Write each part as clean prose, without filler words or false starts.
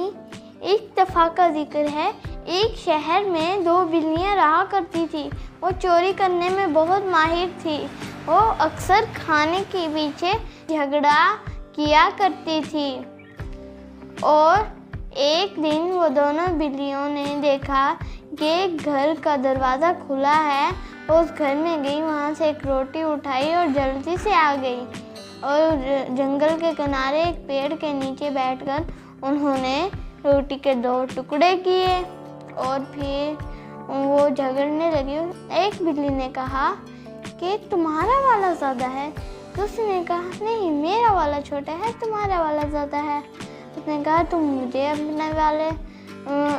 کہانی ایک دفعہ کا ذکر ہے۔ ایک شہر میں 2 بلیاں رہا کرتی تھی۔ وہ چوری کرنے میں بہت ماہر تھی۔ وہ اکثر کھانے کے پیچھے جھگڑا کیا کرتی تھی، اور ایک دن وہ دونوں بلیوں نے دیکھا کہ گھر کا دروازہ کھلا ہے۔ وہ اس گھر میں گئی، وہاں سے ایک روٹی اٹھائی اور جلدی سے آ گئی، اور جنگل کے کنارے ایک پیڑ کے نیچے بیٹھ کر انہوں نے روٹی کے 2 ٹکڑے کیے اور پھر وہ جھگڑنے لگی۔ ایک بلی نے کہا کہ تمہارا والا زیادہ ہے، دوسری نے کہا نہیں میرا والا چھوٹا ہے، تمہارا والا زیادہ ہے۔ اس نے کہا تم مجھے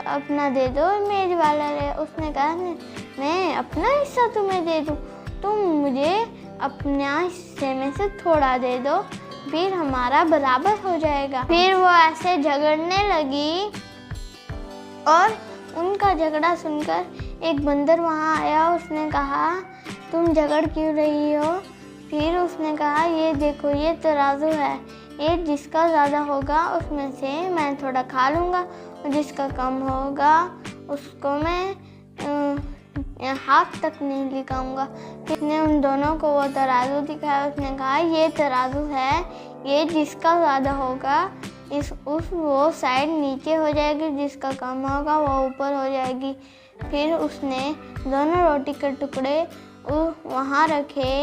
اپنا دے دو، میری والا لے۔ اس نے کہا میں اپنا حصہ تمہیں دے دوں، تم مجھے اپنا حصے میں سے تھوڑا دے دو، پھر ہمارا برابر ہو جائے گا۔ پھر وہ ایسے جھگڑنے لگی، اور ان کا جھگڑا سن کر ایک بندر وہاں آیا۔ اس نے کہا تم جھگڑ کیوں رہی ہو؟ پھر اس نے کہا یہ دیکھو یہ ترازو ہے، یہ جس کا زیادہ ہوگا اس میں سے میں تھوڑا کھا لوں گا، اور جس کا کم ہوگا اس کو میں ہاتھ تک نہیں لگاؤں گا۔ پھر نے ان دونوں کو وہ ترازو دکھایا۔ اس نے کہا یہ ترازو ہے، یہ جس کا زیادہ ہوگا وہ سائڈ نیچے ہو جائے گی، جس کا کم ہوگا وہ اوپر ہو جائے گی۔ پھر اس نے دونوں روٹی کے ٹکڑے وہاں رکھے،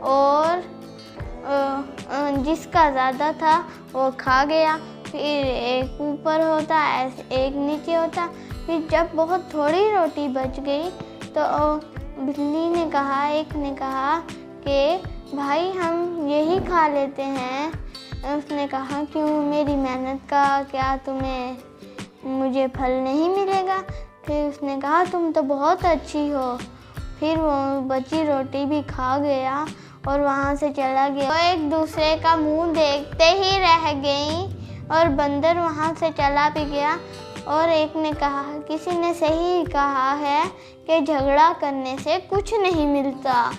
اور جس کا زیادہ تھا وہ کھا گیا۔ پھر ایک اوپر ہوتا، ایک نیچے ہوتا۔ پھر جب بہت تھوڑی روٹی بچ گئی تو بلی نے کہا، ایک نے کہا کہ بھائی ہم یہی کھا لیتے ہیں۔ اس نے کہا کیوں، میری محنت کا کیا تمہیں مجھے پھل نہیں ملے گا؟ پھر اس نے کہا تم تو بہت اچھی ہو۔ پھر وہ بچی روٹی بھی کھا گیا اور وہاں سے چلا گیا۔ وہ ایک دوسرے کا منہ دیکھتے ہی رہ گئیں، اور بندر وہاں سے چلا بھی گیا۔ اور ایک نے کہا کسی نے صحیح کہا ہے کہ جھگڑا کرنے سے کچھ نہیں ملتا۔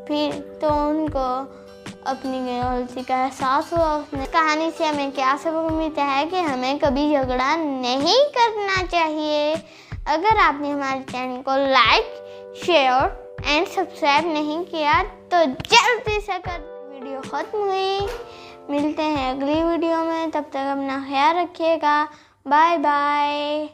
پھر تو ان کو اپنی غلطی کا احساس ہوا۔ اس نے کہانی سے ہمیں کیا سبق ملتا ہے کہ ہمیں کبھی جھگڑا نہیں کرنا چاہیے۔ اگر آپ نے ہمارے چینل کو لائک، شیئر اینڈ سبسکرائب نہیں کیا تو جلدی سے کر دیں۔ ویڈیو ختم ہوئی، ملتے ہیں اگلی ویڈیو میں، تب تک اپنا خیال رکھیے گا، بائے بائے۔